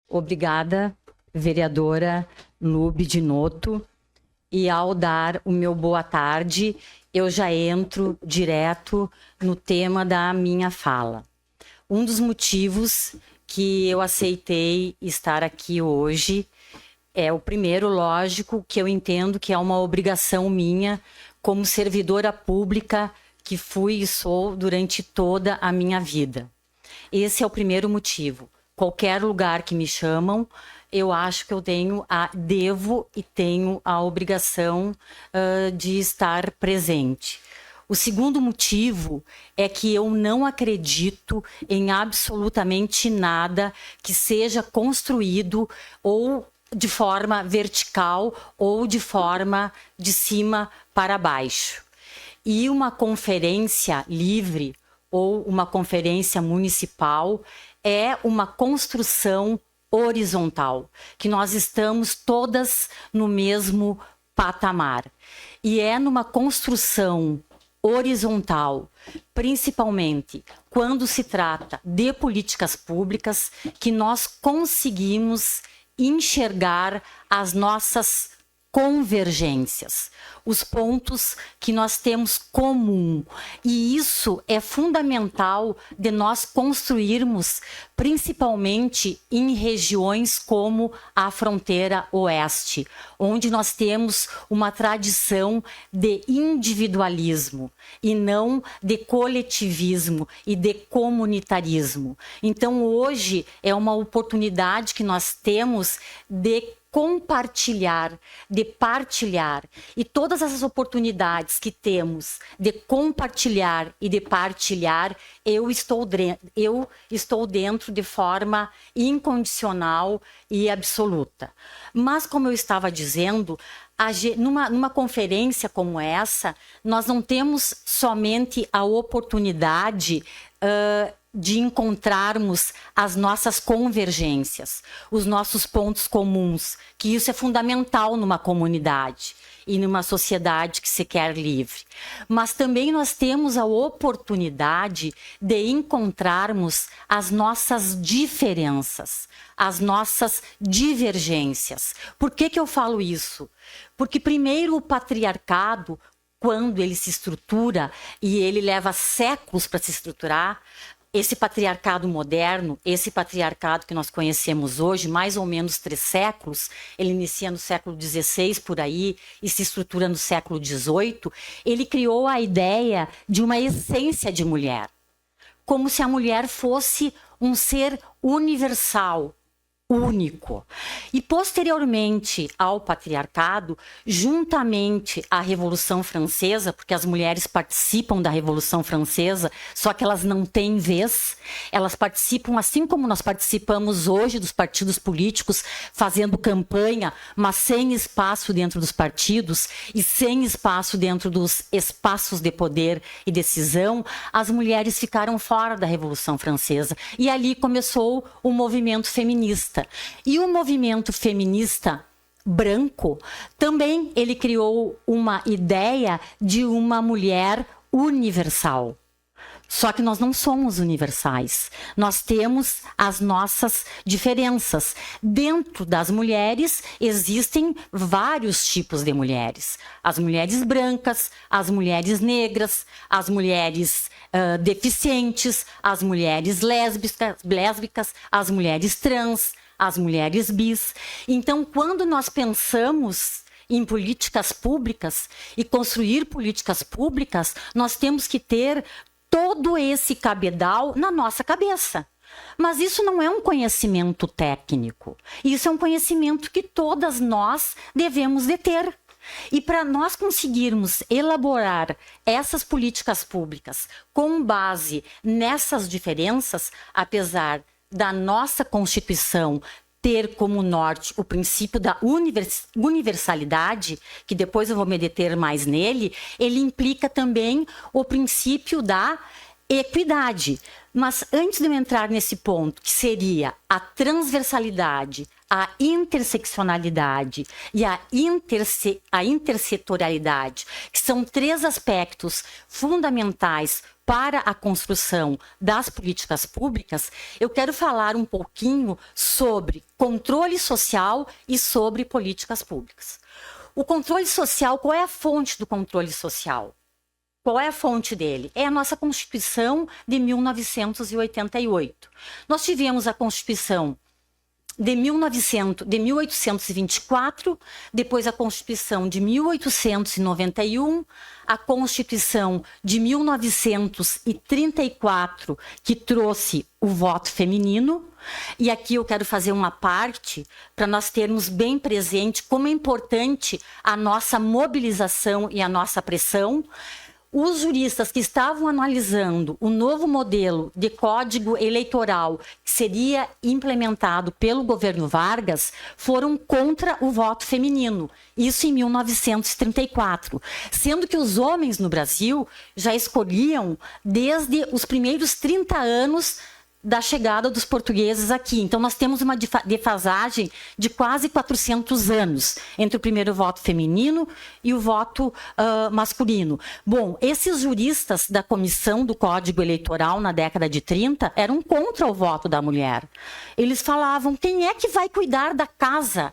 Obrigada, vereadora Lube Dinotto. E ao dar o meu boa tarde, eu já entro direto no tema da minha fala. Um dos motivos que eu aceitei estar aqui hoje é o primeiro, lógico, que eu entendo que é uma obrigação minha como servidora pública que fui e sou durante toda a minha vida. Esse é o primeiro motivo. Qualquer lugar que me chamam, eu acho que eu devo e tenho a obrigação de estar presente. O segundo motivo é que eu não acredito em absolutamente nada que seja construído ou de forma vertical ou de forma de cima para baixo. E uma conferência livre ou uma conferência municipal é uma construção horizontal, que nós estamos todas no mesmo patamar. E é numa construção horizontal, principalmente quando se trata de políticas públicas, que nós conseguimos enxergar as nossas convergências, os pontos que nós temos comum. E isso é fundamental de nós construirmos, principalmente em regiões como a fronteira oeste, onde nós temos uma tradição de individualismo e não de coletivismo e de comunitarismo. Então, hoje é uma oportunidade que nós temos de compartilhar, de partilhar. E todas essas oportunidades que temos de compartilhar e de partilhar, eu estou dentro de forma incondicional e absoluta. Mas, como eu estava dizendo, numa conferência como essa, nós não temos somente a oportunidade de encontrarmos as nossas convergências, os nossos pontos comuns, que isso é fundamental numa comunidade e numa sociedade que se quer livre. Mas também nós temos a oportunidade de encontrarmos as nossas diferenças, as nossas divergências. Por que eu falo isso? Porque primeiro o patriarcado, quando ele se estrutura, e ele leva séculos para se estruturar, esse patriarcado moderno, esse patriarcado que nós conhecemos hoje, mais ou menos 3 séculos, ele inicia no século XVI por aí e se estrutura no século XVIII, ele criou a ideia de uma essência de mulher, como se a mulher fosse um ser universal, único. E posteriormente ao patriarcado, juntamente à Revolução Francesa, porque as mulheres participam da Revolução Francesa, só que elas não têm vez, elas participam assim como nós participamos hoje dos partidos políticos, fazendo campanha, mas sem espaço dentro dos partidos e sem espaço dentro dos espaços de poder e decisão. As mulheres ficaram fora da Revolução Francesa e ali começou o movimento feminista. E o movimento feminista branco também ele criou uma ideia de uma mulher universal. Só que nós não somos universais. Nós temos as nossas diferenças. Dentro das mulheres existem vários tipos de mulheres. As mulheres brancas, as mulheres negras, as mulheres deficientes, as mulheres lésbicas, as mulheres trans, as mulheres bis. Então, quando nós pensamos em políticas públicas e construir políticas públicas, nós temos que ter todo esse cabedal na nossa cabeça. Mas isso não é um conhecimento técnico. Isso é um conhecimento que todas nós devemos de ter. E para nós conseguirmos elaborar essas políticas públicas com base nessas diferenças, apesar da nossa Constituição ter como norte o princípio da universalidade, que depois eu vou me deter mais nele, ele implica também o princípio da equidade. Mas antes de eu entrar nesse ponto, que seria a transversalidade, a interseccionalidade e a intersetorialidade, que são 3 aspectos fundamentais para a construção das políticas públicas, eu quero falar um pouquinho sobre controle social e sobre políticas públicas. O controle social, qual é a fonte do controle social? Qual é a fonte dele? É a nossa Constituição de 1988. Nós tivemos a Constituição de 1824, depois a Constituição de 1891, a Constituição de 1934, que trouxe o voto feminino. E aqui eu quero fazer uma parte para nós termos bem presente como é importante a nossa mobilização e a nossa pressão. Os juristas que estavam analisando o novo modelo de código eleitoral que seria implementado pelo governo Vargas foram contra o voto feminino, isso em 1934, sendo que os homens no Brasil já escolhiam desde os primeiros 30 anos da chegada dos portugueses aqui. Então, nós temos uma defasagem de quase 400 anos entre o primeiro voto feminino e o voto masculino. Bom, esses juristas da comissão do Código Eleitoral na década de 30 eram contra o voto da mulher. Eles falavam, quem é que vai cuidar da casa?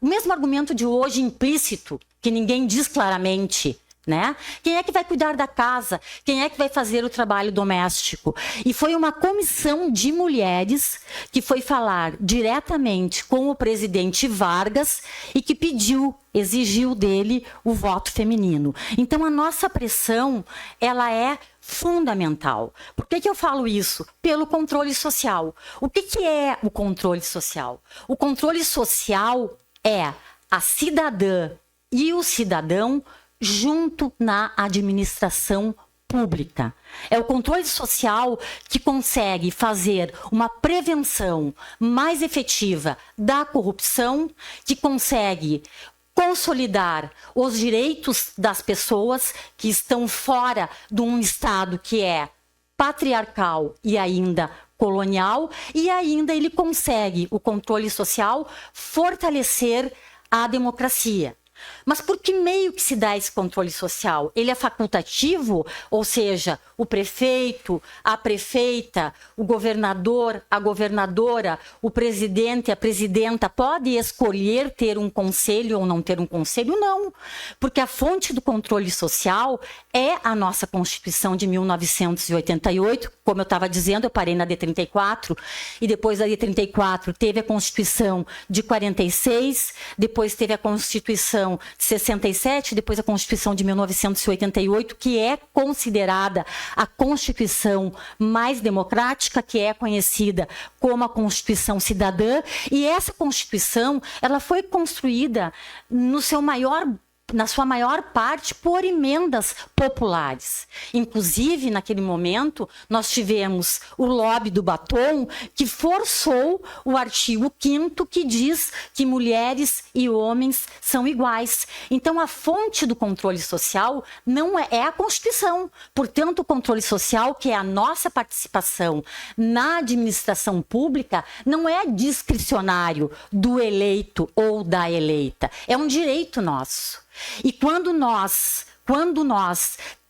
O mesmo argumento de hoje implícito, que ninguém diz claramente, né? Quem é que vai cuidar da casa? Quem é que vai fazer o trabalho doméstico? E foi uma comissão de mulheres que foi falar diretamente com o presidente Vargas e que exigiu dele o voto feminino. Então, a nossa pressão, ela é fundamental. Por que eu falo isso? Pelo controle social. O que é o controle social? O controle social é a cidadã e o cidadão junto na administração pública. É o controle social que consegue fazer uma prevenção mais efetiva da corrupção, que consegue consolidar os direitos das pessoas que estão fora de um Estado que é patriarcal e ainda colonial, e ainda ele consegue, o controle social, fortalecer a democracia. Mas por que meio que se dá esse controle social? Ele é facultativo, ou seja, o prefeito, a prefeita, o governador, a governadora, o presidente, a presidenta pode escolher ter um conselho ou não ter um conselho? Não, porque a fonte do controle social é a nossa Constituição de 1988, como eu estava dizendo, eu parei na de 34, e depois da de 34 teve a Constituição de 46, depois teve a Constituição de 67, depois a Constituição de 1988, que é considerada a Constituição mais democrática, que é conhecida como a Constituição Cidadã, e essa Constituição, ela foi construída na sua maior parte por emendas populares. Inclusive, naquele momento, nós tivemos o lobby do batom que forçou o artigo 5º que diz que mulheres e homens são iguais. Então, a fonte do controle social não é a Constituição. Portanto, o controle social, que é a nossa participação na administração pública, não é discricionário do eleito ou da eleita. É um direito nosso. E quando nós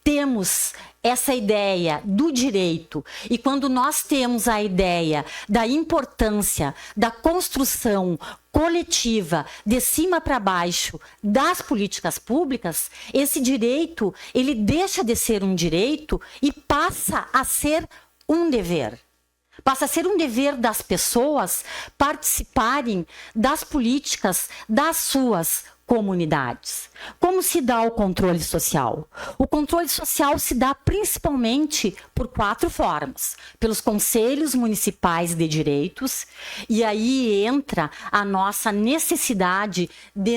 temos essa ideia do direito e quando nós temos a ideia da importância da construção coletiva de cima para baixo das políticas públicas, esse direito, ele deixa de ser um direito e passa a ser um dever. Passa a ser um dever das pessoas participarem das políticas das suas comunidades. Como se dá o controle social? O controle social se dá principalmente por 4 formas. Pelos conselhos municipais de direitos, e aí entra a nossa necessidade de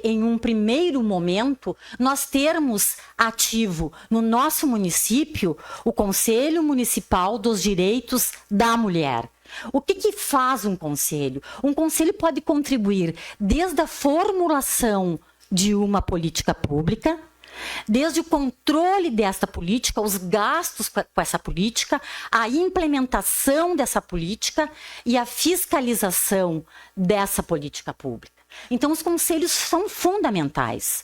em um primeiro momento, nós termos ativo no nosso município o Conselho Municipal dos Direitos da Mulher. O que faz um conselho? Um conselho pode contribuir desde a formulação de uma política pública, desde o controle dessa política, os gastos com essa política, a implementação dessa política e a fiscalização dessa política pública. Então, os conselhos são fundamentais.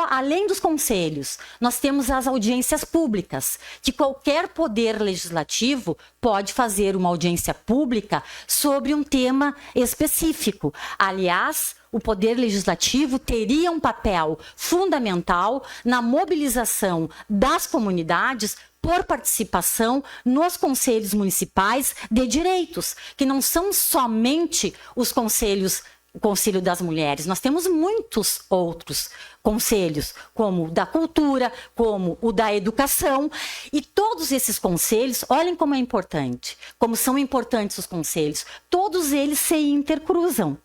Além dos conselhos, nós temos as audiências públicas, que qualquer poder legislativo pode fazer uma audiência pública sobre um tema específico. Aliás, o poder legislativo teria um papel fundamental na mobilização das comunidades por participação nos conselhos municipais de direitos, que não são somente os conselhos, o Conselho das Mulheres. Nós temos muitos outros conselhos, como o da cultura, como o da educação, e todos esses conselhos, olhem como é importante, como são importantes os conselhos, todos eles se intercruzam.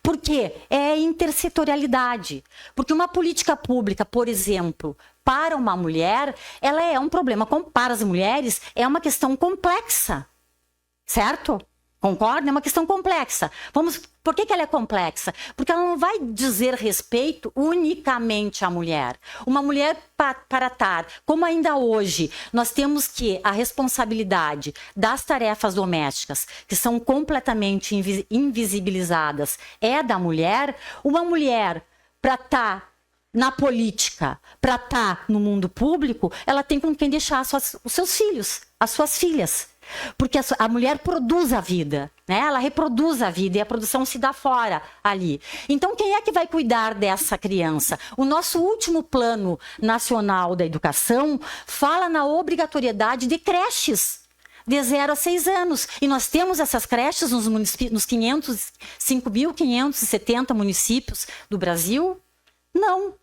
Por quê? É intersetorialidade. Porque uma política pública, por exemplo, para uma mulher, ela é um problema, para as mulheres, é uma questão complexa, certo? Concorda? É uma questão complexa. Por que ela é complexa? Porque ela não vai dizer respeito unicamente à mulher. Uma mulher para estar, como ainda hoje, nós temos que a responsabilidade das tarefas domésticas, que são completamente invisibilizadas, é da mulher. Uma mulher para estar na política, para estar no mundo público, ela tem com quem deixar os seus filhos, as suas filhas. Porque a mulher produz a vida, né? Ela reproduz a vida e a produção se dá fora ali. Então, quem é que vai cuidar dessa criança? O nosso último Plano Nacional da Educação fala na obrigatoriedade de creches de 0 a 6 anos. E nós temos essas creches nos 5.570 municípios do Brasil? Não.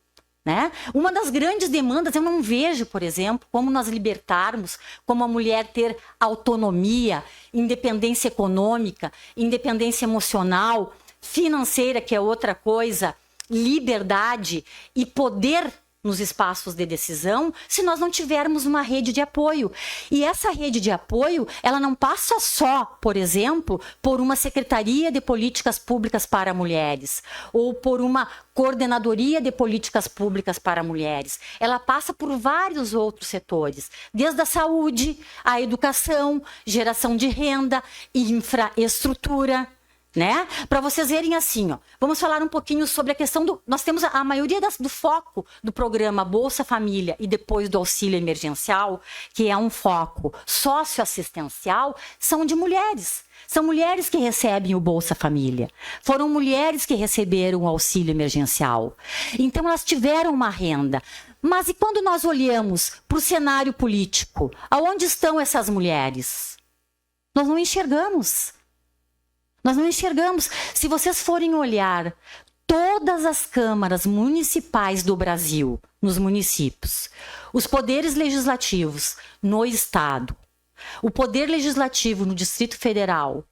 Né? Uma das grandes demandas, eu não vejo, por exemplo, como nós libertarmos, como a mulher ter autonomia, independência econômica, independência emocional, financeira, que é outra coisa, liberdade e poder nos espaços de decisão, se nós não tivermos uma rede de apoio. E essa rede de apoio, ela não passa só, por exemplo, por uma Secretaria de Políticas Públicas para Mulheres, ou por uma Coordenadoria de Políticas Públicas para Mulheres. Ela passa por vários outros setores, desde a saúde, a educação, geração de renda, infraestrutura, né? Para vocês verem assim, ó, vamos falar um pouquinho sobre a questão do... Nós temos a maioria do foco do programa Bolsa Família e depois do auxílio emergencial, que é um foco socioassistencial, são de mulheres. São mulheres que recebem o Bolsa Família. Foram mulheres que receberam o auxílio emergencial. Então, elas tiveram uma renda. Mas e quando nós olhamos para o cenário político, aonde estão essas mulheres? Nós não enxergamos. Nós não enxergamos. Se vocês forem olhar todas as câmaras municipais do Brasil, nos municípios, os poderes legislativos no Estado, o poder legislativo no Distrito Federal,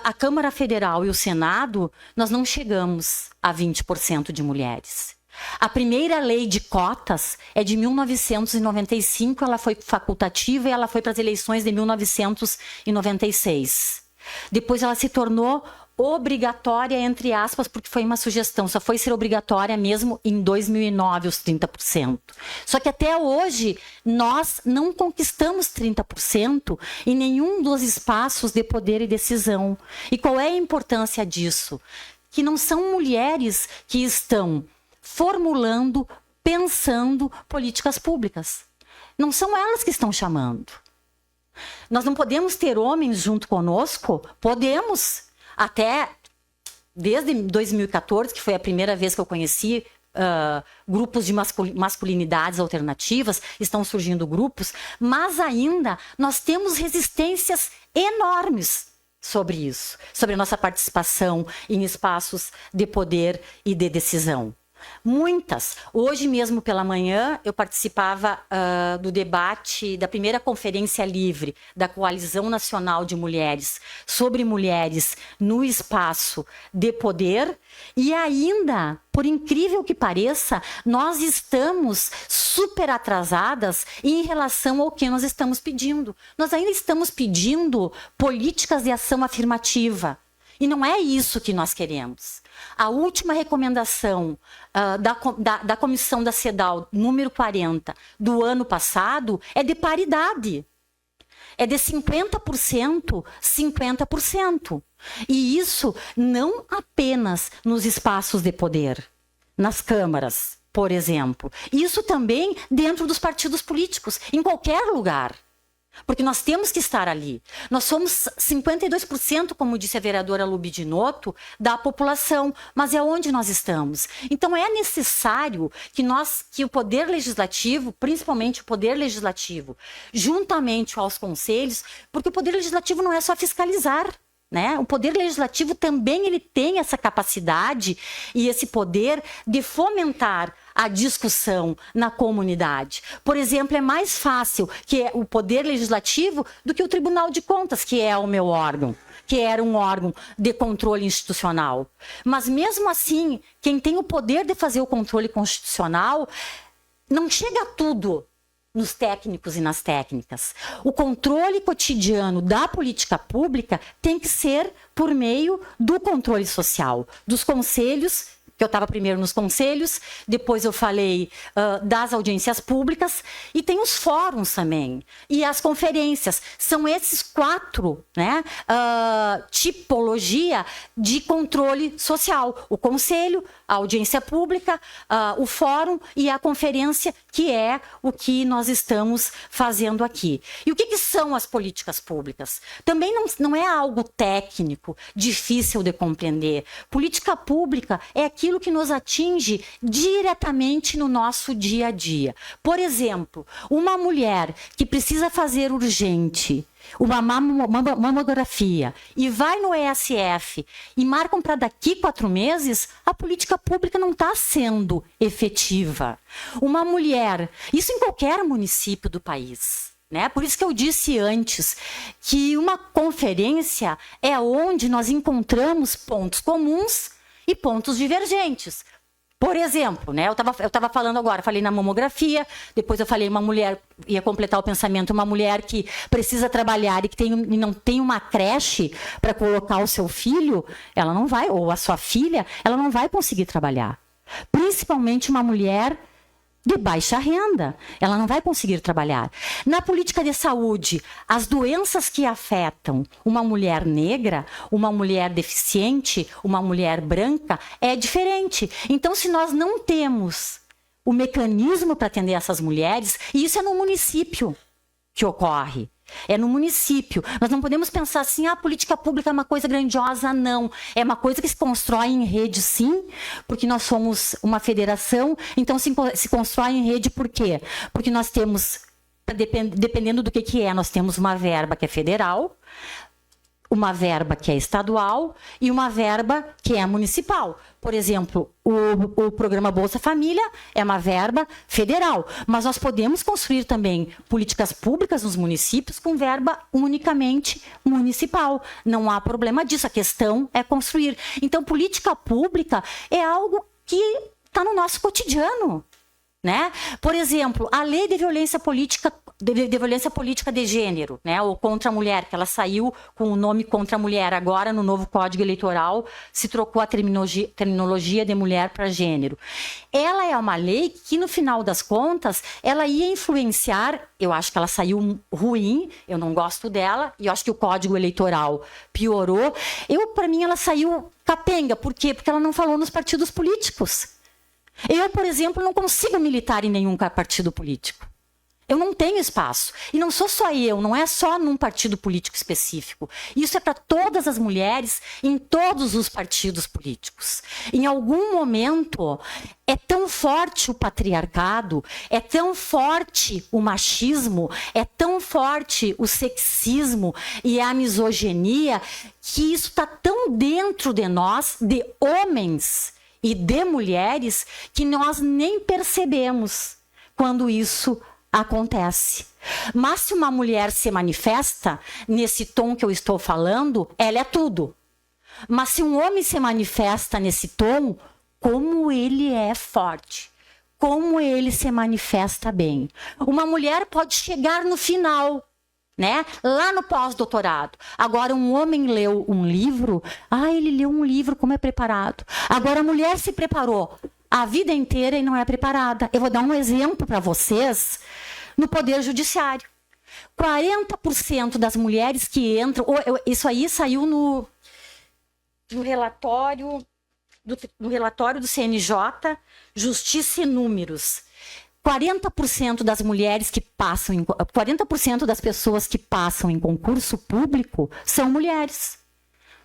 a Câmara Federal e o Senado, nós não chegamos a 20% de mulheres. A primeira lei de cotas é de 1995, ela foi facultativa e ela foi para as eleições de 1996. Depois ela se tornou obrigatória, entre aspas, porque foi uma sugestão, só foi ser obrigatória mesmo em 2009, os 30%. Só que até hoje nós não conquistamos 30% em nenhum dos espaços de poder e decisão. E qual é a importância disso? Que não são mulheres que estão formulando, pensando políticas públicas. Não são elas que estão chamando. Nós não podemos ter homens junto conosco? Podemos. Até desde 2014, que foi a primeira vez que eu conheci grupos de masculinidades alternativas, estão surgindo grupos, mas ainda nós temos resistências enormes sobre isso, sobre a nossa participação em espaços de poder e de decisão. Muitas. Hoje mesmo pela manhã eu participava do debate da primeira conferência livre da Coalizão Nacional de Mulheres sobre mulheres no espaço de poder e ainda, por incrível que pareça, nós estamos super atrasadas em relação ao que nós estamos pedindo. Nós ainda estamos pedindo políticas de ação afirmativa. E não é isso que nós queremos. A última recomendação da comissão da CEDAW, número 40, do ano passado, é de paridade. é de 50%, 50%. E isso não apenas nos espaços de poder, nas câmaras, por exemplo. Isso também dentro dos partidos políticos, em qualquer lugar. Porque nós temos que estar ali. Nós somos 52%, como disse a vereadora Lubidinotto, da população. Mas é onde nós estamos. Então é necessário que o Poder Legislativo, principalmente o Poder Legislativo, juntamente aos conselhos, porque o Poder Legislativo não é só fiscalizar. Né? O Poder Legislativo também ele tem essa capacidade e esse poder de fomentar a discussão na comunidade. Por exemplo, é mais fácil que o Poder Legislativo do que o Tribunal de Contas, que é o meu órgão, que era um órgão de controle institucional. Mas mesmo assim, quem tem o poder de fazer o controle constitucional não chega a tudo nos técnicos e nas técnicas. O controle cotidiano da política pública tem que ser por meio do controle social, dos conselhos, que eu estava primeiro nos conselhos, depois eu falei das audiências públicas, e tem os fóruns também, e as conferências. São esses 4, né, tipologia de controle social. O conselho, a audiência pública, o fórum e a conferência, que é o que nós estamos fazendo aqui. E o que são as políticas públicas? Também não é algo técnico, difícil de compreender. Política pública é aquilo que nos atinge diretamente no nosso dia a dia. Por exemplo, uma mulher que precisa fazer urgente uma mamografia e vai no ESF e marcam para daqui 4 meses, a política pública não está sendo efetiva. Uma mulher, isso em qualquer município do país, né? Por isso que eu disse antes que uma conferência é onde nós encontramos pontos comuns e pontos divergentes. Por exemplo, né, eu tava falando agora, falei na mamografia, depois eu falei uma mulher, ia completar o pensamento, uma mulher que precisa trabalhar e não tem uma creche para colocar o seu filho, ela não vai, ou a sua filha, ela não vai conseguir trabalhar. Principalmente uma mulher de baixa renda, ela não vai conseguir trabalhar. Na política de saúde, as doenças que afetam uma mulher negra, uma mulher deficiente, uma mulher branca, é diferente. Então, se nós não temos o mecanismo para atender essas mulheres, e isso é no município que ocorre, é no município. Nós não podemos pensar assim, a política pública é uma coisa grandiosa, não. É uma coisa que se constrói em rede, sim, porque nós somos uma federação, então se constrói em rede por quê? Porque nós temos, dependendo do que é, nós temos uma verba que é federal, uma verba que é estadual e uma verba que é municipal. Por exemplo, o programa Bolsa Família é uma verba federal, mas nós podemos construir também políticas públicas nos municípios com verba unicamente municipal. Não há problema disso, a questão é construir. Então, política pública é algo que está no nosso cotidiano, né? Por exemplo, a lei de violência política de gênero, né, ou contra a mulher, que ela saiu com o nome contra a mulher, agora no novo Código Eleitoral se trocou a terminologia de mulher para gênero. Ela é uma lei que, no final das contas, ela ia influenciar, eu acho que ela saiu ruim, eu não gosto dela, e eu acho que o Código Eleitoral piorou. Para mim, ela saiu capenga. Por quê? Porque ela não falou nos partidos políticos. Eu, por exemplo, não consigo militar em nenhum partido político. Eu não tenho espaço. E não sou só eu, não é só num partido político específico. Isso é para todas as mulheres em todos os partidos políticos. Em algum momento, é tão forte o patriarcado, é tão forte o machismo, é tão forte o sexismo e a misoginia, que isso está tão dentro de nós, de homens e de mulheres, que nós nem percebemos quando isso acontece. Mas se uma mulher se manifesta nesse tom que eu estou falando, ela é tudo. Mas se um homem se manifesta nesse tom, como ele é forte, como ele se manifesta bem. Uma mulher pode chegar no final, né? Lá no pós-doutorado. Agora, um homem leu um livro, ele leu um livro, como é preparado. Agora, a mulher se preparou a vida inteira e não é preparada. Eu vou dar um exemplo para vocês no Poder Judiciário. 40% das mulheres que entram... Isso aí saiu no relatório do CNJ, Justiça e Números. 40% das mulheres que passam, 40% das pessoas que passam em concurso público são mulheres.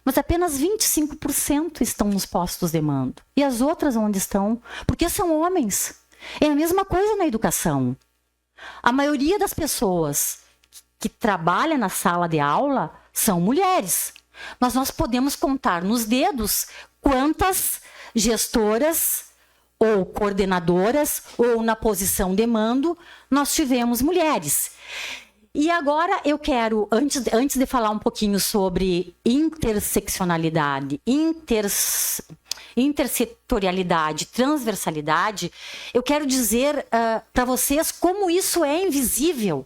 Mas apenas 25% estão nos postos de mando. E as outras onde estão? Porque são homens. É a mesma coisa na educação. A maioria das pessoas que trabalham na sala de aula são mulheres. Mas nós podemos contar nos dedos quantas gestoras ou coordenadoras ou na posição de mando nós tivemos mulheres. E agora eu quero, antes de falar um pouquinho sobre interseccionalidade, intersetorialidade, transversalidade, eu quero dizer para vocês como isso é invisível.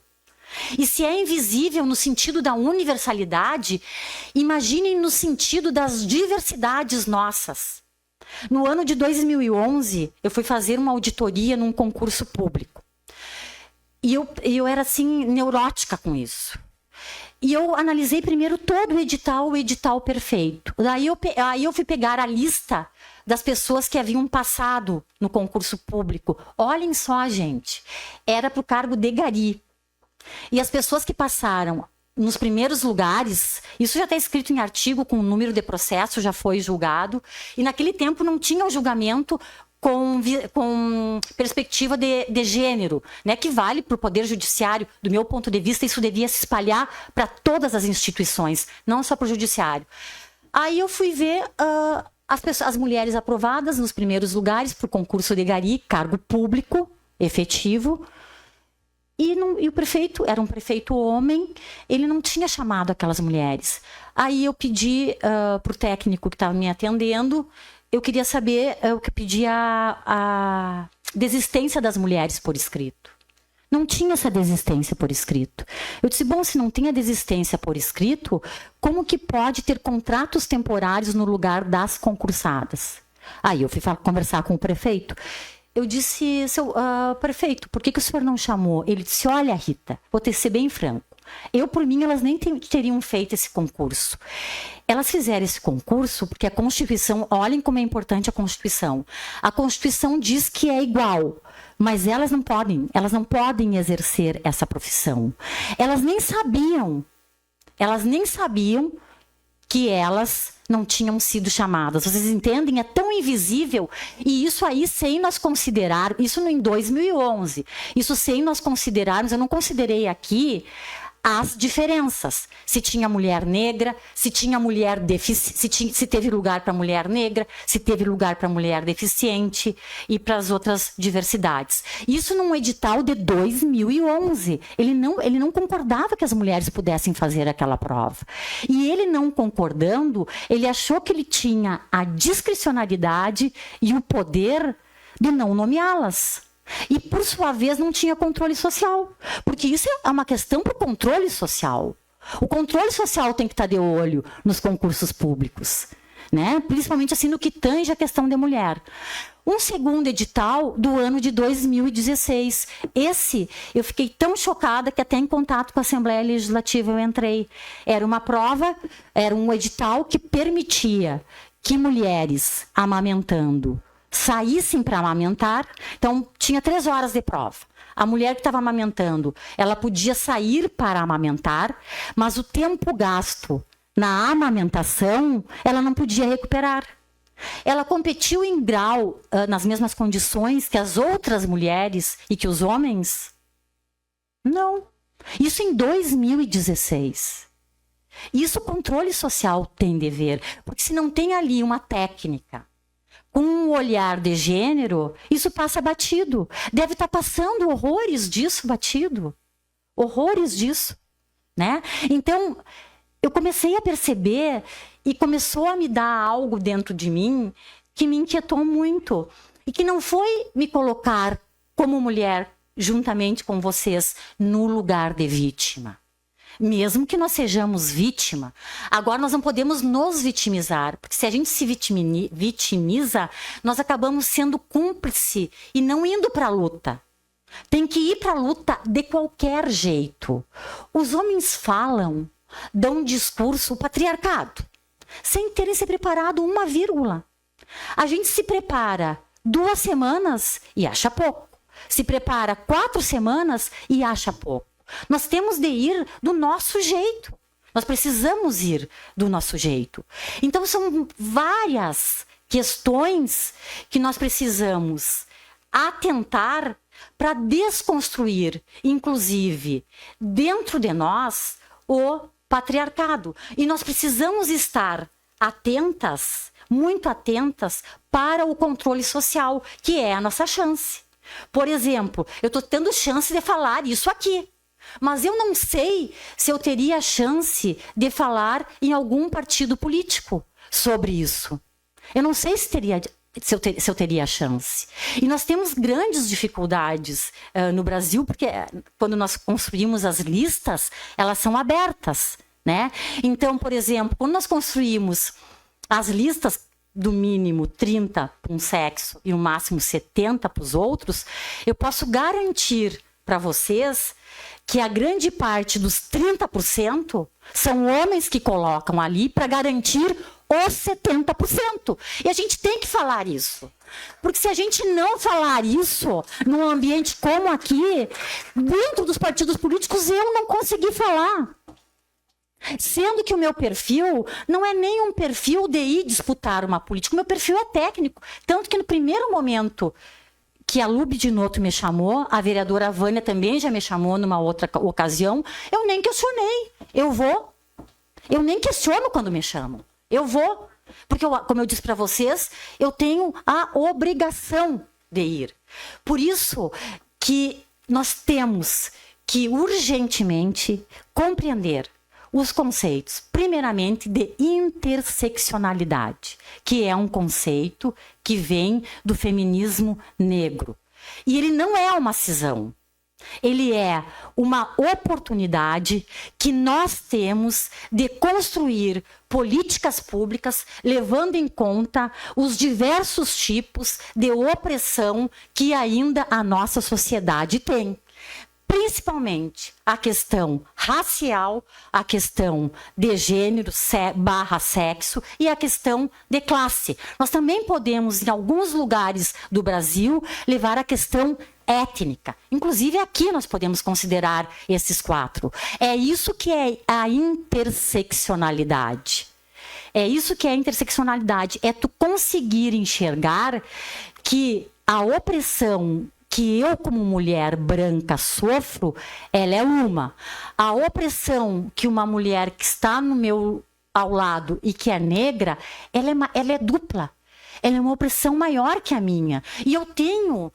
E se é invisível no sentido da universalidade, imaginem no sentido das diversidades nossas. No ano de 2011, eu fui fazer uma auditoria num concurso público. E eu era, assim, neurótica com isso. E eu analisei primeiro todo o edital perfeito. Aí eu fui pegar a lista das pessoas que haviam passado no concurso público. Olhem só, gente. Era para o cargo de gari. E as pessoas que passaram nos primeiros lugares, isso já está escrito em artigo, com o número de processo, já foi julgado. E naquele tempo não tinha o julgamento com perspectiva de gênero, né, que vale para o Poder Judiciário. Do meu ponto de vista, isso devia se espalhar para todas as instituições, não só para o Judiciário. Aí eu fui ver as mulheres aprovadas nos primeiros lugares para o concurso de gari, cargo público, efetivo. E o prefeito, era um prefeito homem, ele não tinha chamado aquelas mulheres. Aí eu pedi para o técnico que estava me atendendo, eu queria saber, eu pedi a desistência das mulheres por escrito. Não tinha essa desistência por escrito. Eu disse, bom, se não tem a desistência por escrito, como que pode ter contratos temporários no lugar das concursadas? Aí eu fui conversar com o prefeito. Eu disse, prefeito, por que o senhor não chamou? Ele disse, olha, Rita, vou ser bem franco. Eu, por mim, elas nem teriam feito esse concurso. Elas fizeram esse concurso porque a Constituição, olhem como é importante a Constituição. A Constituição diz que é igual, mas elas não podem exercer essa profissão. Elas nem sabiam que elas não tinham sido chamadas. Vocês entendem? É tão invisível. E isso aí sem nós considerar, isso em 2011, isso sem nós considerarmos, eu não considerei aqui as diferenças. Se tinha mulher negra, se tinha mulher se teve lugar para mulher negra, se teve lugar para mulher deficiente e para as outras diversidades. Isso num edital de 2011. Ele não concordava que as mulheres pudessem fazer aquela prova. E ele não concordando, ele achou que ele tinha a discricionariedade e o poder de não nomeá-las. E, por sua vez, não tinha controle social. Porque isso é uma questão para o controle social. O controle social tem que estar de olho nos concursos públicos, né? Principalmente assim no que tange a questão de mulher. Um segundo edital do ano de 2016. Esse, eu fiquei tão chocada que até em contato com a Assembleia Legislativa eu entrei. Era uma prova, era um edital que permitia que mulheres amamentando saíssem para amamentar. Então, tinha 3 horas de prova. A mulher que estava amamentando, ela podia sair para amamentar, mas o tempo gasto na amamentação, ela não podia recuperar. Ela competiu em grau, nas mesmas condições que as outras mulheres e que os homens? Não. Isso em 2016. Isso o controle social tem de ver, porque se não tem ali uma técnica com um olhar de gênero, isso passa batido. Deve estar passando horrores disso batido. Horrores disso, né? Então, eu comecei a perceber e começou a me dar algo dentro de mim que me inquietou muito. E que não foi me colocar como mulher, juntamente com vocês, no lugar de vítima. Mesmo que nós sejamos vítima, agora nós não podemos nos vitimizar, porque se a gente se vitimiza, nós acabamos sendo cúmplice e não indo para a luta. Tem que ir para a luta de qualquer jeito. Os homens falam, dão um discurso patriarcado, sem terem se preparado uma vírgula. A gente se prepara 2 semanas e acha pouco. Se prepara 4 semanas e acha pouco. Nós temos de ir do nosso jeito. Nós precisamos ir do nosso jeito. Então, são várias questões que nós precisamos atentar para desconstruir, inclusive, dentro de nós, o patriarcado. E nós precisamos estar atentas, muito atentas, para o controle social, que é a nossa chance. Por exemplo, eu estou tendo chance de falar isso aqui, mas eu não sei se eu teria a chance de falar em algum partido político sobre isso. Eu não sei se eu teria a chance. E nós temos grandes dificuldades no Brasil, porque quando nós construímos as listas, elas são abertas, né? Então, por exemplo, quando nós construímos as listas do mínimo 30 para um sexo e o máximo 70 para os outros, eu posso garantir para vocês que a grande parte dos 30% são homens que colocam ali para garantir os 70%. E a gente tem que falar isso. Porque se a gente não falar isso num ambiente como aqui, dentro dos partidos políticos, eu não consegui falar. Sendo que o meu perfil não é nem um perfil de ir disputar uma política, o meu perfil é técnico. Tanto que no primeiro momento que a Lu Bidinotto me chamou, a vereadora Vânia também já me chamou numa outra ocasião, eu nem questionei. Eu vou. Eu nem questiono quando me chamam. Eu vou. Porque, como eu disse para vocês, eu tenho a obrigação de ir. Por isso que nós temos que urgentemente compreender os conceitos, primeiramente, de interseccionalidade, que é um conceito que vem do feminismo negro. E ele não é uma cisão. Ele é uma oportunidade que nós temos de construir políticas públicas levando em conta os diversos tipos de opressão que ainda a nossa sociedade tem. Principalmente a questão racial, a questão de gênero / sexo e a questão de classe. Nós também podemos, em alguns lugares do Brasil, levar a questão étnica. Inclusive aqui nós podemos considerar esses 4. É isso que é a interseccionalidade. É isso que é a interseccionalidade. É tu conseguir enxergar que a opressão que eu, como mulher branca, sofro, ela é uma. A opressão que uma mulher que está ao lado e que é negra, ela é dupla. Ela é uma opressão maior que a minha. E eu tenho,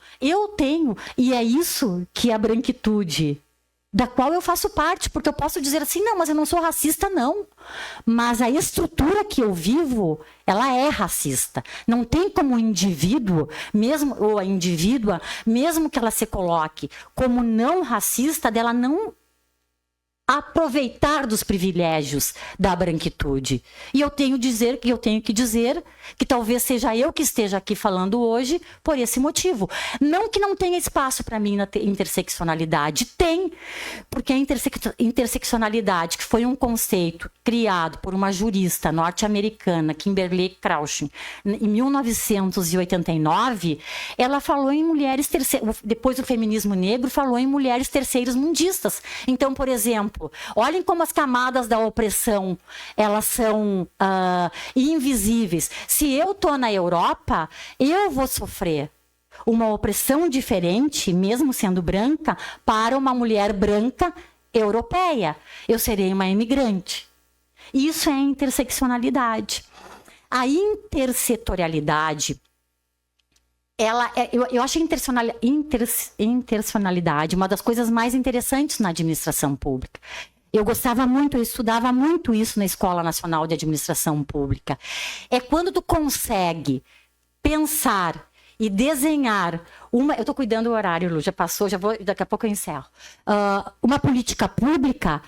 e é isso que a branquitude, da qual eu faço parte, porque eu posso dizer assim, não, mas eu não sou racista, não. Mas a estrutura que eu vivo, ela é racista. Não tem como o indivíduo, ou a indivídua, mesmo que ela se coloque como não racista, dela não aproveitar dos privilégios da branquitude. E eu tenho que dizer que talvez seja eu que esteja aqui falando hoje por esse motivo. Não que não tenha espaço para mim na interseccionalidade. Tem, porque a interseccionalidade, que foi um conceito criado por uma jurista norte-americana, Kimberly Crenshaw, em 1989, ela falou em mulheres depois do feminismo negro, falou em mulheres terceiros mundistas. Então, por exemplo, olhem como as camadas da opressão, elas são invisíveis. Se eu estou na Europa, eu vou sofrer uma opressão diferente, mesmo sendo branca, para uma mulher branca europeia. Eu serei uma imigrante. Isso é interseccionalidade. A intersetorialidade, eu acho a interseccionalidade uma das coisas mais interessantes na administração pública. Eu estudava muito isso na Escola Nacional de Administração Pública. É quando tu consegue pensar e desenhar eu estou cuidando do horário, Lu, já passou, daqui a pouco eu encerro. Uma política pública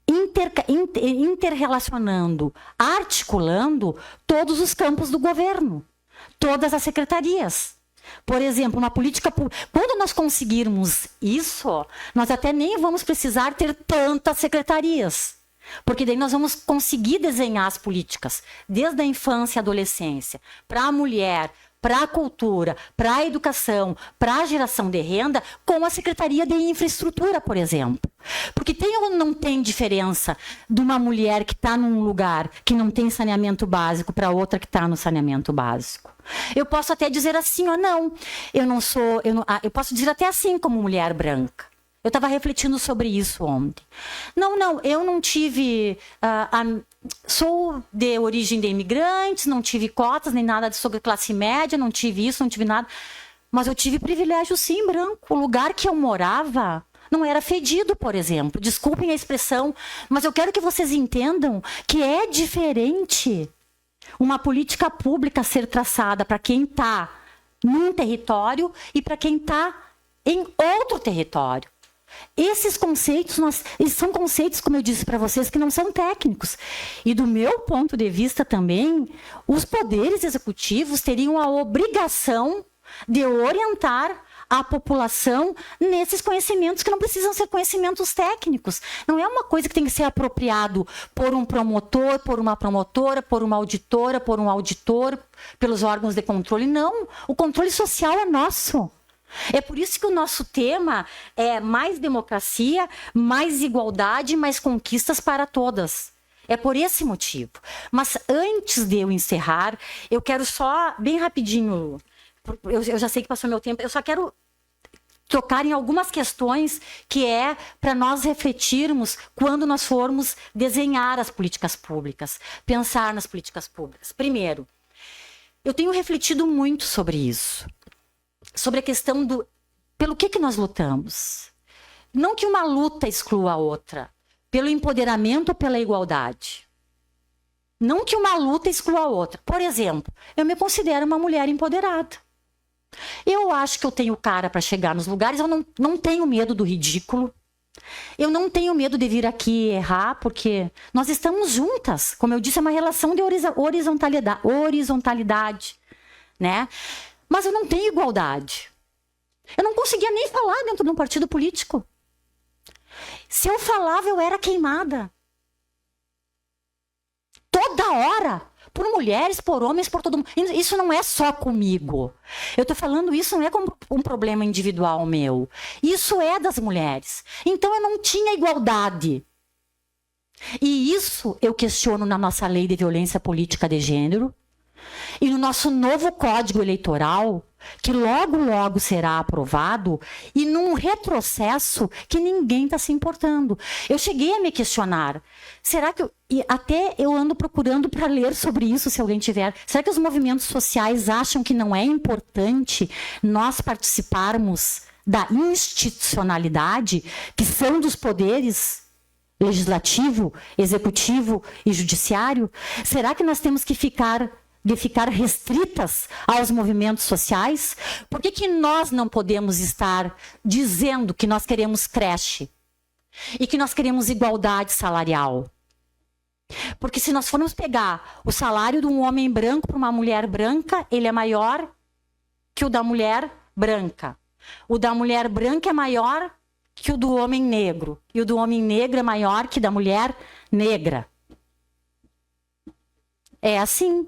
interrelacionando, articulando todos os campos do governo. Todas as secretarias. Por exemplo, uma política pública. Quando nós conseguirmos isso, nós até nem vamos precisar ter tantas secretarias. Porque daí nós vamos conseguir desenhar as políticas, desde a infância e adolescência, para a mulher, para a cultura, para a educação, para a geração de renda, com a Secretaria de Infraestrutura, por exemplo. Porque tem ou não tem diferença de uma mulher que está num lugar que não tem saneamento básico para outra que está no saneamento básico? Eu posso até dizer assim ou não. Eu posso dizer até assim como mulher branca. Eu estava refletindo sobre isso ontem. Não, eu não tive... sou de origem de imigrantes, não tive cotas, nem nada sobre classe média, não tive isso, não tive nada. Mas eu tive privilégio, sim, branco. O lugar que eu morava não era fedido, por exemplo. Desculpem a expressão, mas eu quero que vocês entendam que é diferente uma política pública ser traçada para quem está num território e para quem está em outro território. Esses conceitos, são conceitos, como eu disse para vocês, que não são técnicos. E do meu ponto de vista também, os poderes executivos teriam a obrigação de orientar a população nesses conhecimentos que não precisam ser conhecimentos técnicos. Não é uma coisa que tem que ser apropriado por um promotor, por uma promotora, por uma auditora, por um auditor, pelos órgãos de controle. Não, o controle social é nosso. É por isso que o nosso tema é mais democracia, mais igualdade, mais conquistas para todas. É por esse motivo. Mas antes de eu encerrar, eu quero só, bem rapidinho, eu já sei que passou meu tempo, eu só quero tocar em algumas questões que é para nós refletirmos quando nós formos desenhar as políticas públicas, pensar nas políticas públicas. Primeiro, eu tenho refletido muito sobre isso. Sobre a questão do... Pelo que nós lutamos? Não que uma luta exclua a outra. Pelo empoderamento ou pela igualdade. Não que uma luta exclua a outra. Por exemplo, eu me considero uma mulher empoderada. Eu acho que eu tenho cara para chegar nos lugares, eu não tenho medo do ridículo. Eu não tenho medo de vir aqui e errar, porque nós estamos juntas. Como eu disse, é uma relação de horizontalidade, né? Mas eu não tenho igualdade. Eu não conseguia nem falar dentro de um partido político. Se eu falava, eu era queimada. Toda hora. Por mulheres, por homens, por todo mundo. Isso não é só comigo. Eu estou falando isso não é como um problema individual meu. Isso é das mulheres. Então eu não tinha igualdade. E isso eu questiono na nossa lei de violência política de gênero. E no nosso novo Código Eleitoral, que logo será aprovado, e num retrocesso que ninguém está se importando. Eu cheguei a me questionar, será que... E até eu ando procurando para ler sobre isso, se alguém tiver. Será que os movimentos sociais acham que não é importante nós participarmos da institucionalidade, que são dos poderes legislativo, executivo e judiciário? Será que nós temos que ficar restritas aos movimentos sociais? Por que nós não podemos estar dizendo que nós queremos creche e que nós queremos igualdade salarial? Porque se nós formos pegar o salário de um homem branco para uma mulher branca, ele é maior que o da mulher branca. O da mulher branca é maior que o do homem negro. E o do homem negro é maior que o da mulher negra. É assim.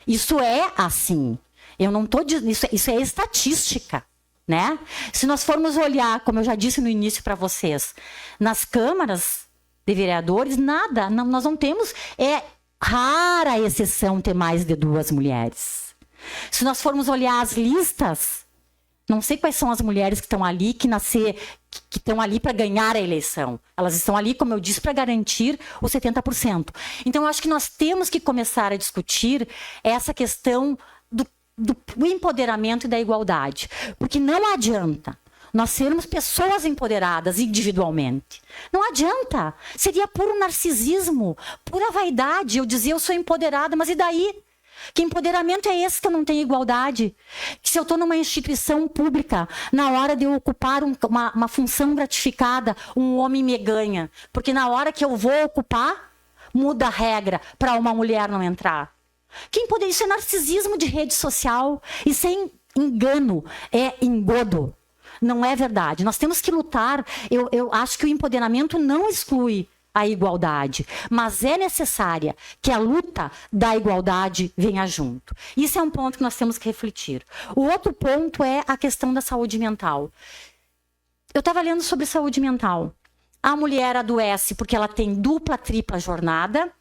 Isso é assim. Eu não estou dizendo... Isso é estatística, né? Se nós formos olhar, como eu já disse no início para vocês, nas câmaras de vereadores, nada. Nós não temos... É rara a exceção ter mais de 2 mulheres. Se nós formos olhar as listas, não sei quais são as mulheres que estão ali, que estão ali para ganhar a eleição. Elas estão ali, como eu disse, para garantir os 70%. Então, eu acho que nós temos que começar a discutir essa questão do empoderamento e da igualdade. Porque não adianta nós sermos pessoas empoderadas individualmente. Não adianta. Seria puro narcisismo, pura vaidade. Eu dizia, eu sou empoderada, mas e daí? Que empoderamento é esse que eu não tenho igualdade? Que se eu estou numa instituição pública, na hora de eu ocupar uma função gratificada, um homem me ganha. Porque na hora que eu vou ocupar, muda a regra para uma mulher não entrar. Isso é narcisismo de rede social. Isso é engano, é engodo. Não é verdade. Nós temos que lutar. Eu acho que o empoderamento não exclui a igualdade, mas é necessária que a luta da igualdade venha junto. Isso é um ponto que nós temos que refletir. O outro ponto é a questão da saúde mental. Eu estava lendo sobre saúde mental. A mulher adoece porque ela tem dupla, tripla jornada.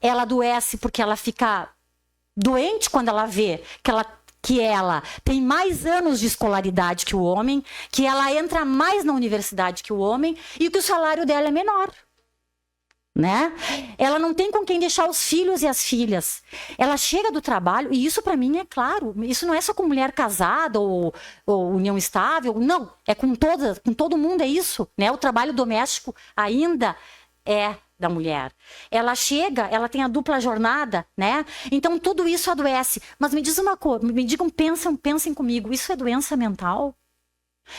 Ela adoece porque ela fica doente quando ela vê que ela tem mais anos de escolaridade que o homem, que ela entra mais na universidade que o homem e que o salário dela é menor. Né? Ela não tem com quem deixar os filhos e as filhas. Ela chega do trabalho, e isso para mim é claro, isso não é só com mulher casada ou união estável, não, é com todo mundo, é isso, né? O trabalho doméstico ainda é da mulher. Ela chega, ela tem a dupla jornada, né? Então tudo isso adoece. Mas me diz uma coisa, me digam, pensem comigo, isso é doença mental?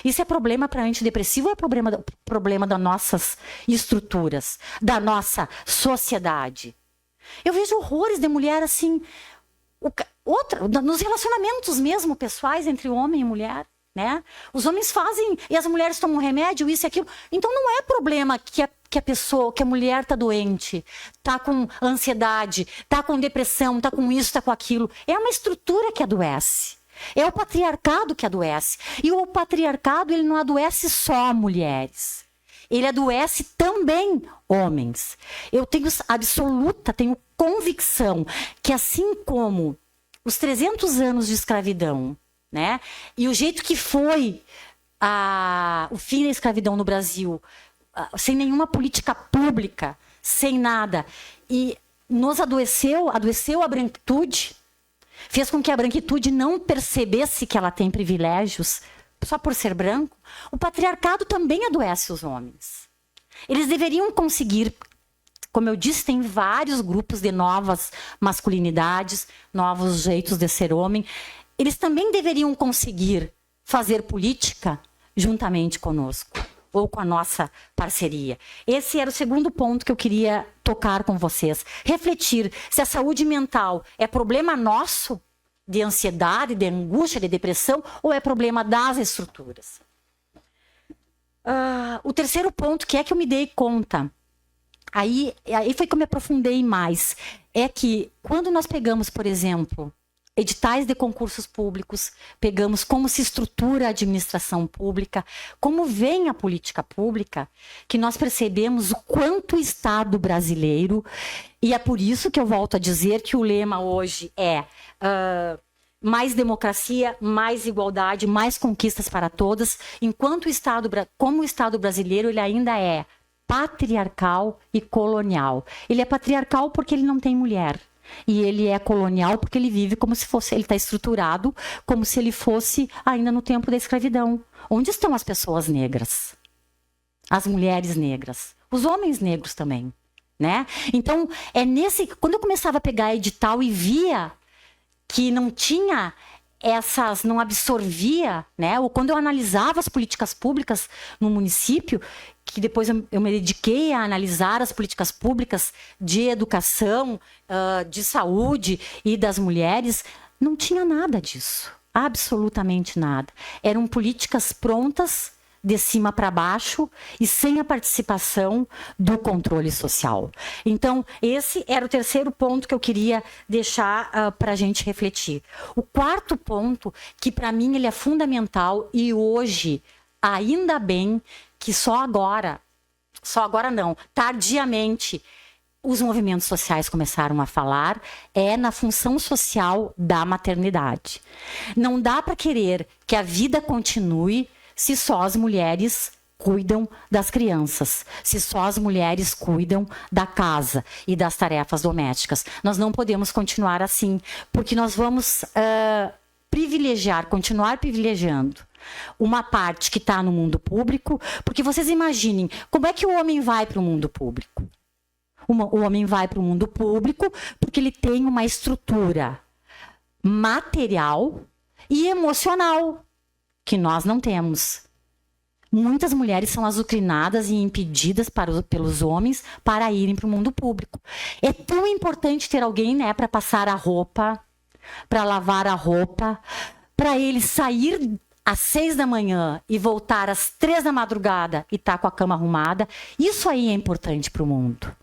Isso é problema para antidepressivo ou é problema das nossas estruturas, da nossa sociedade? Eu vejo horrores de mulher assim, nos relacionamentos mesmo pessoais entre homem e mulher, né? Os homens fazem e as mulheres tomam remédio, isso e aquilo. Então não é problema que a mulher está doente, está com ansiedade, está com depressão, está com isso, está com aquilo. É uma estrutura que adoece. É o patriarcado que adoece. E o patriarcado, ele não adoece só mulheres. Ele adoece também homens. Eu tenho convicção que assim como os 300 anos de escravidão, né? E o jeito que foi o fim da escravidão no Brasil, sem nenhuma política pública, sem nada, e nos adoeceu a branquitude, fez com que a branquitude não percebesse que ela tem privilégios só por ser branco. O patriarcado também adoece os homens. Eles deveriam conseguir, como eu disse, tem vários grupos de novas masculinidades, novos jeitos de ser homem. Eles também deveriam conseguir fazer política juntamente conosco, ou com a nossa parceria. Esse era o segundo ponto que eu queria tocar com vocês. Refletir se a saúde mental é problema nosso, de ansiedade, de angústia, de depressão, ou é problema das estruturas. O terceiro ponto, que é que eu me dei conta, aí foi que eu me aprofundei mais, é que quando nós pegamos, por exemplo, editais de concursos públicos, pegamos como se estrutura a administração pública, como vem a política pública, que nós percebemos o quanto o Estado brasileiro, e é por isso que eu volto a dizer que o lema hoje é mais democracia, mais igualdade, mais conquistas para todas, enquanto como o Estado brasileiro ele ainda é patriarcal e colonial. Ele é patriarcal porque ele não tem mulher. E ele é colonial porque ele vive como se fosse, ele está estruturado como se ele fosse ainda no tempo da escravidão. Onde estão as pessoas negras? As mulheres negras, os homens negros também, né? Então, quando eu começava a pegar edital e via que não tinha não absorvia, né? Ou quando eu analisava as políticas públicas no município, que depois eu me dediquei a analisar as políticas públicas de educação, de saúde e das mulheres, não tinha nada disso. Absolutamente nada. Eram políticas prontas, de cima para baixo e sem a participação do controle social. Então, esse era o terceiro ponto que eu queria deixar para a gente refletir. O quarto ponto, que para mim ele é fundamental e hoje, ainda bem que só agora não, tardiamente, os movimentos sociais começaram a falar, é na função social da maternidade. Não dá para querer que a vida continue se só as mulheres cuidam das crianças, se só as mulheres cuidam da casa e das tarefas domésticas. Nós não podemos continuar assim, porque nós vamos continuar privilegiando uma parte que está no mundo público, porque vocês imaginem, como é que o homem vai para o mundo público? O homem vai para o mundo público porque ele tem uma estrutura material e emocional, que nós não temos. Muitas mulheres são azucrinadas e impedidas pelos homens para irem para o mundo público. É tão importante ter alguém, né, para passar a roupa, para lavar a roupa, para ele sair às 6 da manhã e voltar às 3 da madrugada e estar com a cama arrumada, isso aí é importante para o mundo.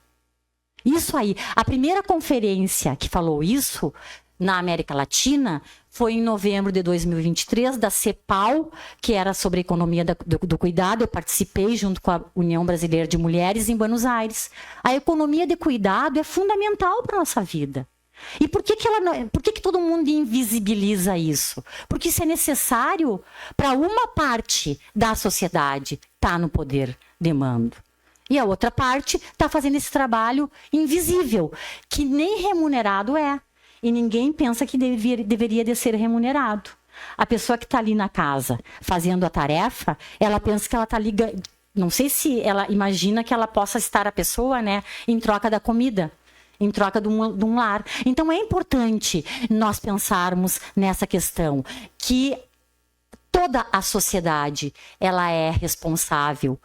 Isso aí. A primeira conferência que falou isso na América Latina foi em novembro de 2023, da CEPAL, que era sobre a economia do cuidado. Eu participei junto com a União Brasileira de Mulheres em Buenos Aires. A economia de cuidado é fundamental para a nossa vida. E por que todo mundo invisibiliza isso? Porque isso é necessário para uma parte da sociedade estar no poder de mando. E a outra parte está fazendo esse trabalho invisível, que nem remunerado é. E ninguém pensa que deveria de ser remunerado. A pessoa que está ali na casa fazendo a tarefa, ela pensa que ela está ligando. Não sei se ela imagina que ela possa estar a pessoa, né, em troca da comida, em troca de um lar. Então é importante nós pensarmos nessa questão, que toda a sociedade ela é responsável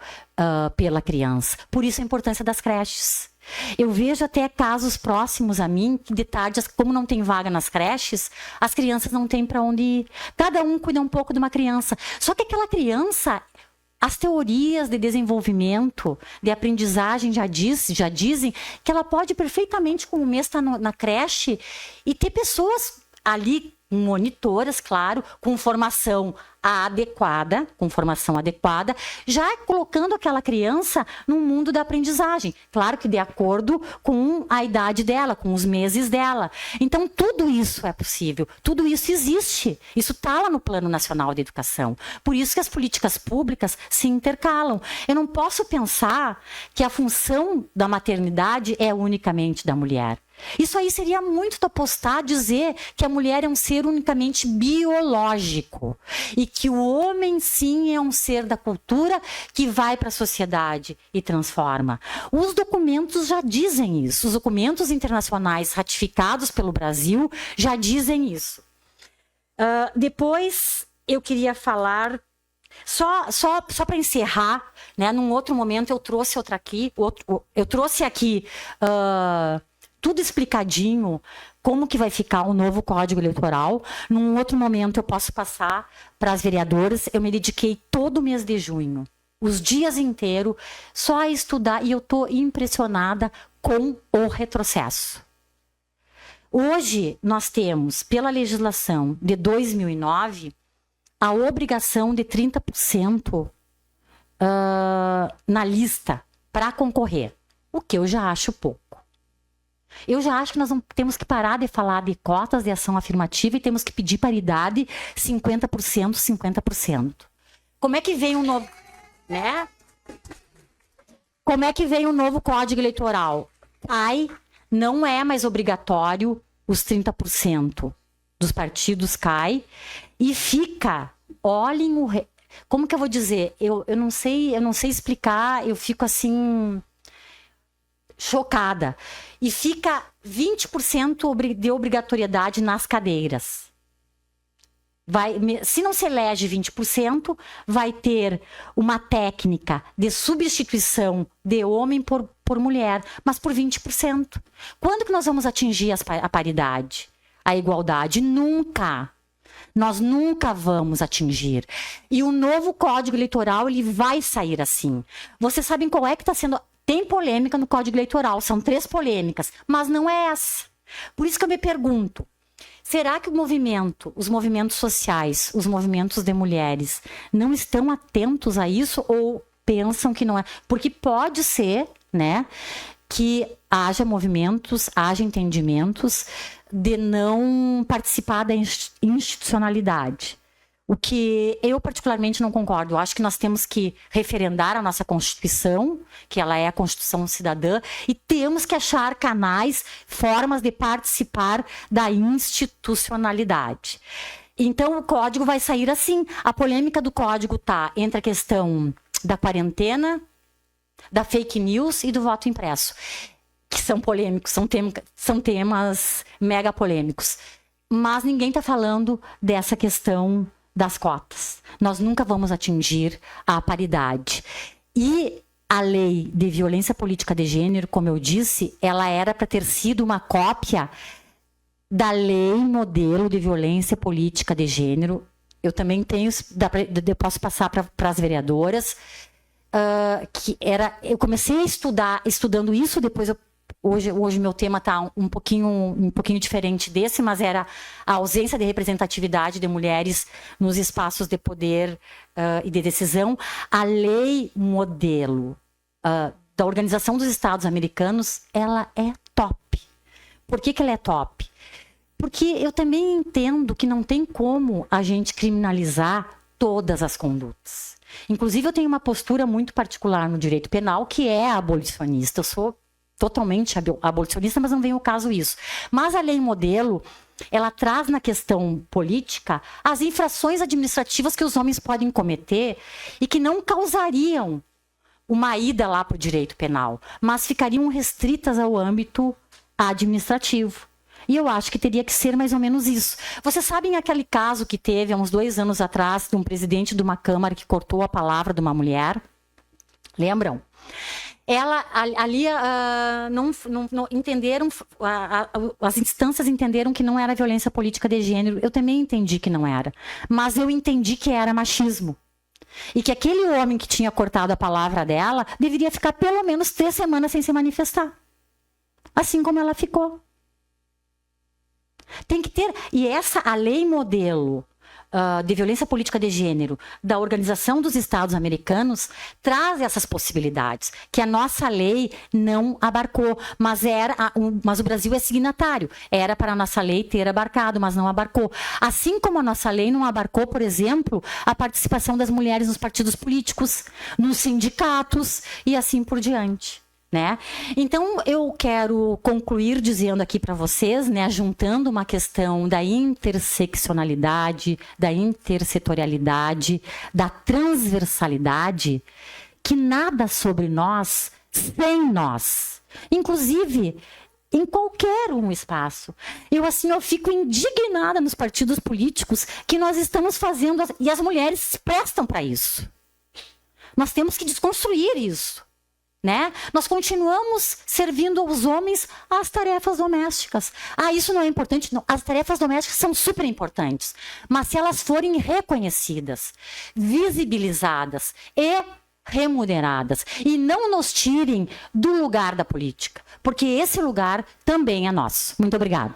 pela criança. Por isso a importância das creches. Eu vejo até casos próximos a mim, que de tarde, como não tem vaga nas creches, as crianças não têm para onde ir. Cada um cuida um pouco de uma criança. Só que aquela criança, as teorias de desenvolvimento, de aprendizagem já dizem que ela pode perfeitamente, como o mês está na creche, e ter pessoas ali, monitoras, claro, com formação adequada, já colocando aquela criança no mundo da aprendizagem. Claro que de acordo com a idade dela, com os meses dela. Então, tudo isso é possível, tudo isso existe. Isso está lá no Plano Nacional de Educação. Por isso que as políticas públicas se intercalam. Eu não posso pensar que a função da maternidade é unicamente da mulher. Isso aí seria muito apostar dizer que a mulher é um ser unicamente biológico e que o homem sim é um ser da cultura que vai para a sociedade e transforma. Os documentos já dizem isso, os documentos internacionais ratificados pelo Brasil já dizem isso. Depois eu queria falar, só para encerrar, né, num outro momento eu trouxe aqui tudo explicadinho, como que vai ficar o novo Código Eleitoral. Num outro momento eu posso passar para as vereadoras. Eu me dediquei todo o mês de junho, os dias inteiros, só a estudar, e eu estou impressionada com o retrocesso. Hoje nós temos, pela legislação de 2009, a obrigação de 30% na lista para concorrer, o que eu já acho pouco. Eu já acho que nós temos que parar de falar de cotas de ação afirmativa e temos que pedir paridade 50%, 50%. Como é que vem um novo, né? Como é que vem o novo Código Eleitoral? Não é mais obrigatório os 30% dos partidos cai e fica, olhem como que eu vou dizer? Eu não sei explicar, eu fico assim chocada. E fica 20% de obrigatoriedade nas cadeiras. Se não se elege 20%, vai ter uma técnica de substituição de homem por mulher, mas por 20%. Quando que nós vamos atingir a paridade, a igualdade? Nunca. Nós nunca vamos atingir. E o novo Código Eleitoral, ele vai sair assim. Vocês sabem qual é que está sendo... Tem polêmica no Código Eleitoral, são 3 polêmicas, mas não é essa. Por isso que eu me pergunto, será que os movimentos sociais, os movimentos de mulheres, não estão atentos a isso ou pensam que não é? Porque pode ser, né, que haja movimentos, haja entendimentos de não participar da institucionalidade. O que eu particularmente não concordo. Eu acho que nós temos que referendar a nossa Constituição, que ela é a Constituição cidadã, e temos que achar canais, formas de participar da institucionalidade. Então, o código vai sair assim. A polêmica do código está entre a questão da quarentena, da fake news e do voto impresso, que são polêmicos, são temas mega polêmicos. Mas ninguém está falando dessa questão das cotas. Nós nunca vamos atingir a paridade. E a lei de violência política de gênero, como eu disse, ela era para ter sido uma cópia da lei modelo de violência política de gênero. Eu também tenho, posso passar para as vereadoras, eu comecei a estudando isso, depois hoje meu tema está um pouquinho diferente desse, mas era a ausência de representatividade de mulheres nos espaços de poder e de decisão. A lei modelo da Organização dos Estados Americanos, ela é top. Por que ela é top? Porque eu também entendo que não tem como a gente criminalizar todas as condutas. Inclusive, eu tenho uma postura muito particular no direito penal, que é abolicionista. Eu sou totalmente abolicionista, mas não vem ao caso isso. Mas a lei modelo, ela traz na questão política as infrações administrativas que os homens podem cometer e que não causariam uma ida lá para o direito penal, mas ficariam restritas ao âmbito administrativo. E eu acho que teria que ser mais ou menos isso. Vocês sabem aquele caso que teve há uns 2 anos atrás de um presidente de uma Câmara que cortou a palavra de uma mulher? Lembram? Ela ali não entenderam, as instâncias entenderam que não era violência política de gênero. Eu também entendi que não era. Mas eu entendi que era machismo. E que aquele homem que tinha cortado a palavra dela deveria ficar pelo menos 3 semanas sem se manifestar. Assim como ela ficou. Tem que ter, e a lei modelo de violência política de gênero da Organização dos Estados Americanos traz essas possibilidades, que a nossa lei não abarcou, mas o Brasil é signatário, era para a nossa lei ter abarcado, mas não abarcou. Assim como a nossa lei não abarcou, por exemplo, a participação das mulheres nos partidos políticos, nos sindicatos e assim por diante. Né? Então, eu quero concluir dizendo aqui para vocês, né, juntando uma questão da interseccionalidade, da intersetorialidade, da transversalidade, que nada sobre nós sem nós. Inclusive, em qualquer espaço. Eu fico indignada nos partidos políticos que nós estamos fazendo, e as mulheres prestam para isso. Nós temos que desconstruir isso. Né? Nós continuamos servindo aos homens as tarefas domésticas. Isso não é importante? Não. As tarefas domésticas são super importantes. Mas se elas forem reconhecidas, visibilizadas e remuneradas, e não nos tirem do lugar da política, porque esse lugar também é nosso. Muito obrigada.